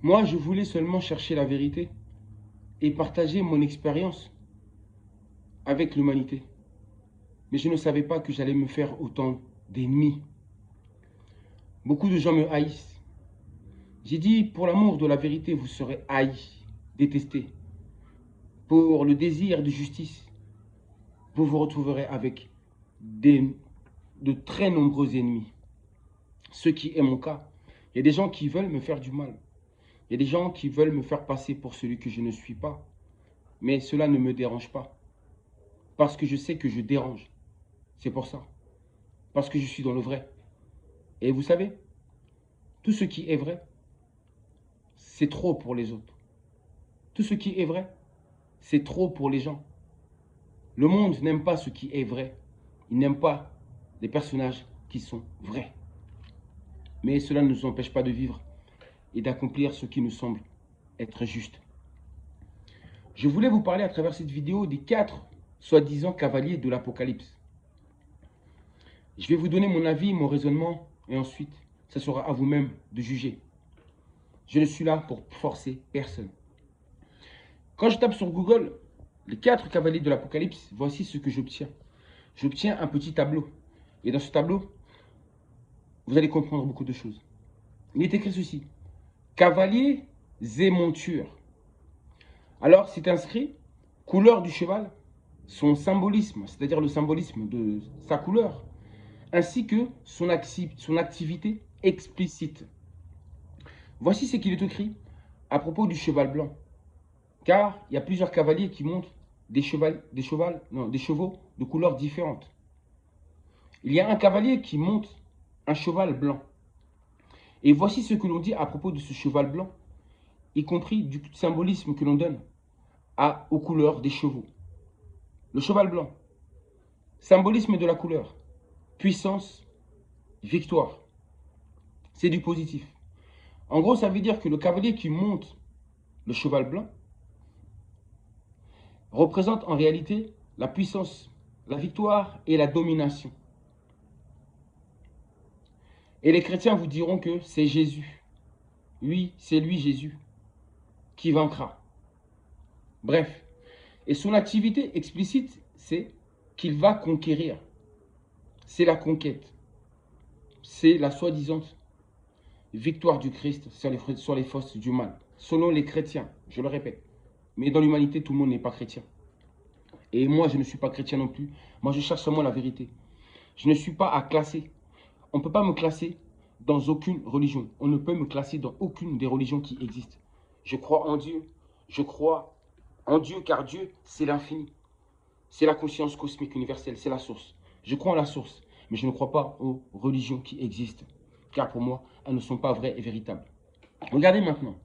Moi, je voulais seulement chercher la vérité et partager mon expérience avec l'humanité. Mais je ne savais pas que j'allais me faire autant d'ennemis. Beaucoup de gens me haïssent. J'ai dit, pour l'amour de la vérité, vous serez haïs, détestés. Pour le désir de justice, vous vous retrouverez avec de très nombreux ennemis. Ce qui est mon cas. Il y a des gens qui veulent me faire du mal. Il y a des gens qui veulent me faire passer pour celui que je ne suis pas. Mais cela ne me dérange pas. Parce que je sais que je dérange. C'est pour ça. Parce que je suis dans le vrai. Et vous savez, tout ce qui est vrai, c'est trop pour les autres. Tout ce qui est vrai, c'est trop pour les gens. Le monde n'aime pas ce qui est vrai. Il n'aime pas les personnages qui sont vrais. Mais cela ne nous empêche pas de vivre et d'accomplir ce qui nous semble être juste. Je voulais vous parler à travers cette vidéo des 4 soi-disant cavaliers de l'Apocalypse. Je vais vous donner mon avis, mon raisonnement, et ensuite, ça sera à vous-même de juger. Je ne suis là pour forcer personne. Quand je tape sur Google, les 4 cavaliers de l'Apocalypse, voici ce que j'obtiens. J'obtiens un petit tableau. Et dans ce tableau, vous allez comprendre beaucoup de choses. Il est écrit ceci. Cavaliers et montures. Alors, c'est inscrit, couleur du cheval, son symbolisme, c'est-à-dire le symbolisme de sa couleur, ainsi que son activité explicite. Voici ce qu'il est écrit à propos du cheval blanc. Car il y a plusieurs cavaliers qui montent des chevaux de couleurs différentes. Il y a un cavalier qui monte un cheval blanc. Et voici ce que l'on dit à propos de ce cheval blanc, y compris du symbolisme que l'on donne aux couleurs des chevaux. Le cheval blanc, symbolisme de la couleur, puissance, victoire. C'est du positif. En gros, ça veut dire que le cavalier qui monte le cheval blanc représente en réalité la puissance, la victoire et la domination. Et les chrétiens vous diront que c'est Jésus. Oui, c'est lui, Jésus, qui vaincra. Bref. Et son activité explicite, c'est qu'il va conquérir. C'est la conquête. C'est la soi-disant victoire du Christ sur les forces du mal. Selon les chrétiens, je le répète. Mais dans l'humanité, tout le monde n'est pas chrétien. Et moi, je ne suis pas chrétien non plus. Moi, je cherche seulement la vérité. Je ne suis pas à classer. On ne peut pas me classer dans aucune religion. On ne peut me classer dans aucune des religions qui existent. Je crois en Dieu. Je crois en Dieu car Dieu, c'est l'infini. C'est la conscience cosmique universelle. C'est la source. Je crois en la source. Mais je ne crois pas aux religions qui existent. Car pour moi, elles ne sont pas vraies et véritables. Regardez maintenant.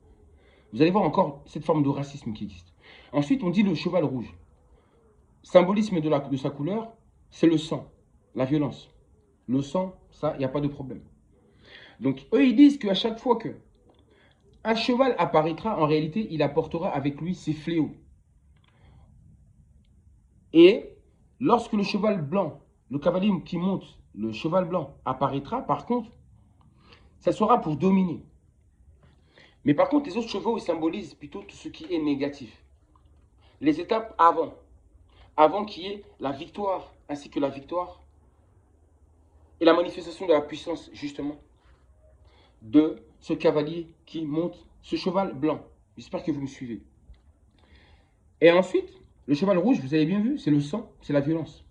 Vous allez voir encore cette forme de racisme qui existe. Ensuite, on dit le cheval rouge. Symbolisme de sa couleur, c'est le sang, la violence. Le sang, ça, il n'y a pas de problème. Donc, eux, ils disent qu'à chaque fois que un cheval apparaîtra, en réalité, il apportera avec lui ses fléaux. Et lorsque le cheval blanc, le cavalier qui monte, le cheval blanc apparaîtra, par contre, ça sera pour dominer. Mais par contre, les autres chevaux, ils symbolisent plutôt tout ce qui est négatif. Les étapes avant qu'il y ait la victoire, ainsi que la victoire et la manifestation de la puissance, justement, de ce cavalier qui monte ce cheval blanc. J'espère que vous me suivez. Et ensuite, le cheval rouge, vous avez bien vu, c'est le sang, c'est la violence.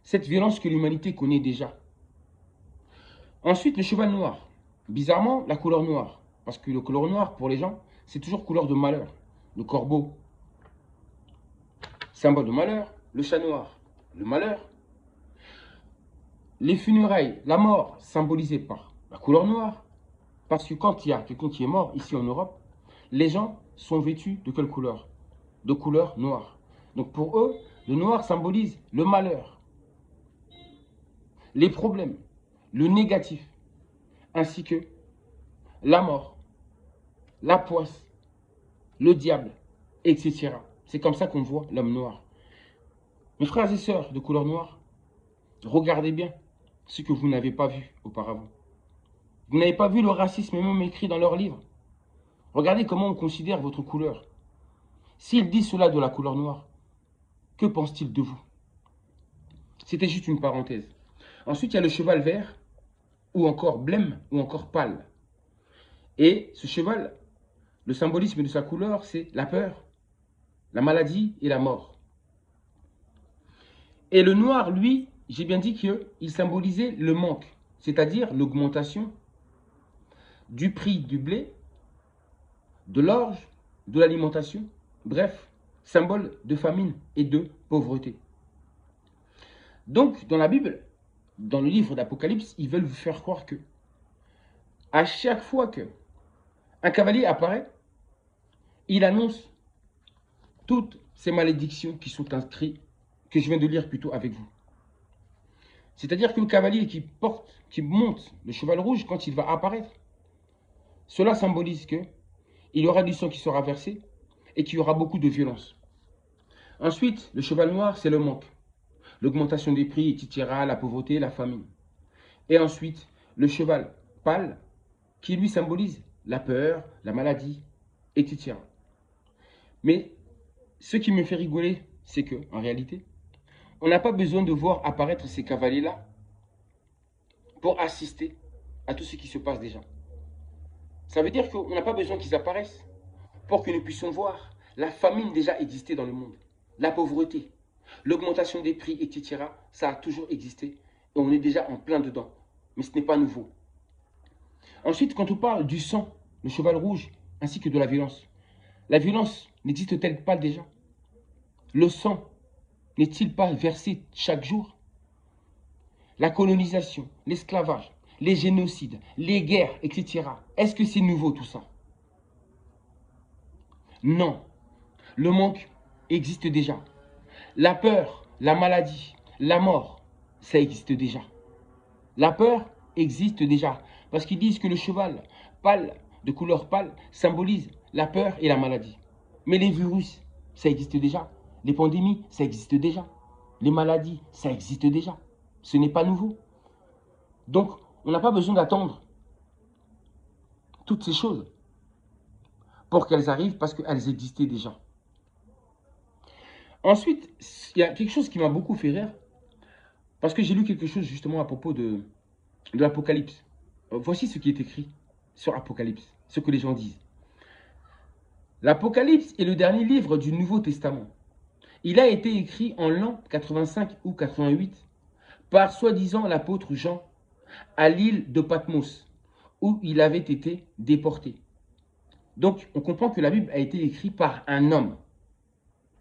Cette violence que l'humanité connaît déjà. Ensuite, le cheval noir. Bizarrement, la couleur noire. Parce que la couleur noire, pour les gens, c'est toujours couleur de malheur. Le corbeau, symbole de malheur. Le chat noir, le malheur. Les funérailles, la mort, symbolisée par la couleur noire. Parce que quand il y a quelqu'un qui est mort, ici en Europe, les gens sont vêtus de quelle couleur? De couleur noire. Donc pour eux, le noir symbolise le malheur, les problèmes, le négatif, ainsi que la mort, la poisse, le diable, etc. C'est comme ça qu'on voit l'homme noir. Mes frères et sœurs de couleur noire, regardez bien ce que vous n'avez pas vu auparavant. Vous n'avez pas vu le racisme même écrit dans leurs livres. Regardez comment on considère votre couleur. S'il dit cela de la couleur noire, que pense-t-il de vous? C'était juste une parenthèse. Ensuite, il y a le cheval vert, ou encore blême, ou encore pâle. Et ce cheval, le symbolisme de sa couleur, c'est la peur, la maladie et la mort. Et le noir, lui, j'ai bien dit qu'il symbolisait le manque, c'est-à-dire l'augmentation du prix du blé, de l'orge, de l'alimentation, bref, symbole de famine et de pauvreté. Donc, dans la Bible, dans le livre d'Apocalypse, ils veulent vous faire croire que à chaque fois que un cavalier apparaît, il annonce toutes ces malédictions qui sont inscrites, que je viens de lire plutôt avec vous. C'est-à-dire que le cavalier qui monte le cheval rouge, quand il va apparaître, cela symbolise que il y aura du sang qui sera versé et qu'il y aura beaucoup de violence. Ensuite, le cheval noir, c'est le manque, l'augmentation des prix, etc., la pauvreté, la famine. Et ensuite, le cheval pâle, qui lui symbolise la peur, la maladie, etc. Mais ce qui me fait rigoler, c'est que, en réalité, on n'a pas besoin de voir apparaître ces cavaliers-là pour assister à tout ce qui se passe déjà. Ça veut dire qu'on n'a pas besoin qu'ils apparaissent pour que nous puissions voir la famine déjà exister dans le monde, la pauvreté, l'augmentation des prix, etc. Ça a toujours existé et on est déjà en plein dedans. Mais ce n'est pas nouveau. Ensuite, quand on parle du sang, le cheval rouge, ainsi que de la violence n'existe-t-elle pas déjà? Le sang n'est-il pas versé chaque jour? La colonisation, l'esclavage, les génocides, les guerres, etc. Est-ce que c'est nouveau tout ça? Non. Le manque existe déjà. La peur, la maladie, la mort, ça existe déjà. La peur existe déjà. Parce qu'ils disent que le cheval pâle, de couleur pâle, symbolise la peur et la maladie. Mais les virus, ça existe déjà. Les pandémies, ça existe déjà. Les maladies, ça existe déjà. Ce n'est pas nouveau. Donc, on n'a pas besoin d'attendre toutes ces choses pour qu'elles arrivent parce qu'elles existaient déjà. Ensuite, il y a quelque chose qui m'a beaucoup fait rire parce que j'ai lu quelque chose justement à propos de l'Apocalypse. Voici ce qui est écrit sur Apocalypse, ce que les gens disent. L'Apocalypse est le dernier livre du Nouveau Testament. Il a été écrit en l'an 85 ou 88 par soi-disant l'apôtre Jean à l'île de Patmos, où il avait été déporté. Donc, on comprend que la Bible a été écrite par un homme,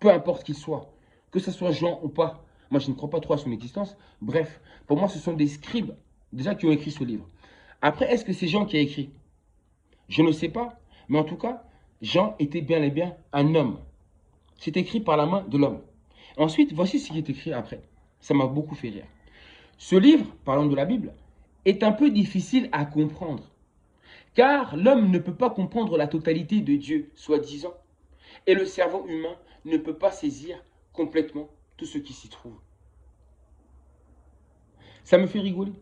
peu importe qu'il soit, que ce soit Jean ou pas. Moi, je ne crois pas trop à son existence. Bref, pour moi, ce sont des scribes déjà qui ont écrit ce livre. Après, est-ce que c'est Jean qui a écrit? Je ne sais pas, mais en tout cas, Jean était bien et bien un homme. C'est écrit par la main de l'homme. Ensuite, voici ce qui est écrit après. Ça m'a beaucoup fait rire. Ce livre, parlant de la Bible, est un peu difficile à comprendre. Car l'homme ne peut pas comprendre la totalité de Dieu, soi-disant. Et le cerveau humain ne peut pas saisir complètement tout ce qui s'y trouve. Ça me fait rigoler.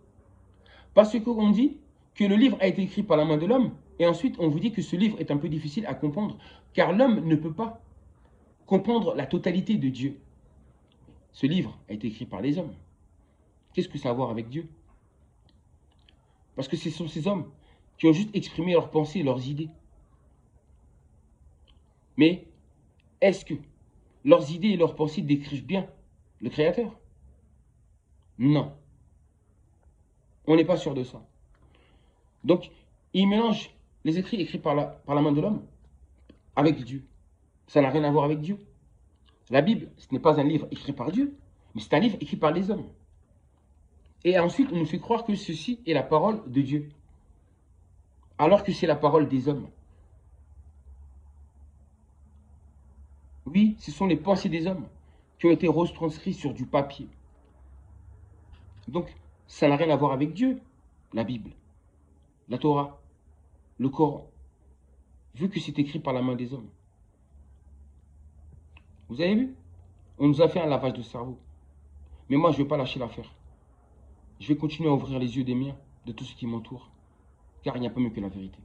Parce qu'on dit que le livre a été écrit par la main de l'homme, et ensuite on vous dit que ce livre est un peu difficile à comprendre, car l'homme ne peut pas comprendre la totalité de Dieu. Ce livre a été écrit par les hommes. Qu'est-ce que ça a à voir avec Dieu? Parce que ce sont ces hommes qui ont juste exprimé leurs pensées, leurs idées. Mais est-ce que leurs idées et leurs pensées décrivent bien le Créateur? Non. On n'est pas sûr de ça. Donc, ils mélangent les écrits par la main de l'homme avec Dieu. Ça n'a rien à voir avec Dieu. La Bible, ce n'est pas un livre écrit par Dieu, mais c'est un livre écrit par les hommes. Et ensuite, on nous fait croire que ceci est la parole de Dieu, alors que c'est la parole des hommes. Oui, ce sont les pensées des hommes qui ont été retranscrites sur du papier. Donc, ça n'a rien à voir avec Dieu, la Bible, la Torah, le Coran, vu que c'est écrit par la main des hommes. Vous avez vu? On nous a fait un lavage de cerveau. Mais moi, je ne vais pas lâcher l'affaire. Je vais continuer à ouvrir les yeux des miens, de tout ce qui m'entoure, car il n'y a pas mieux que la vérité.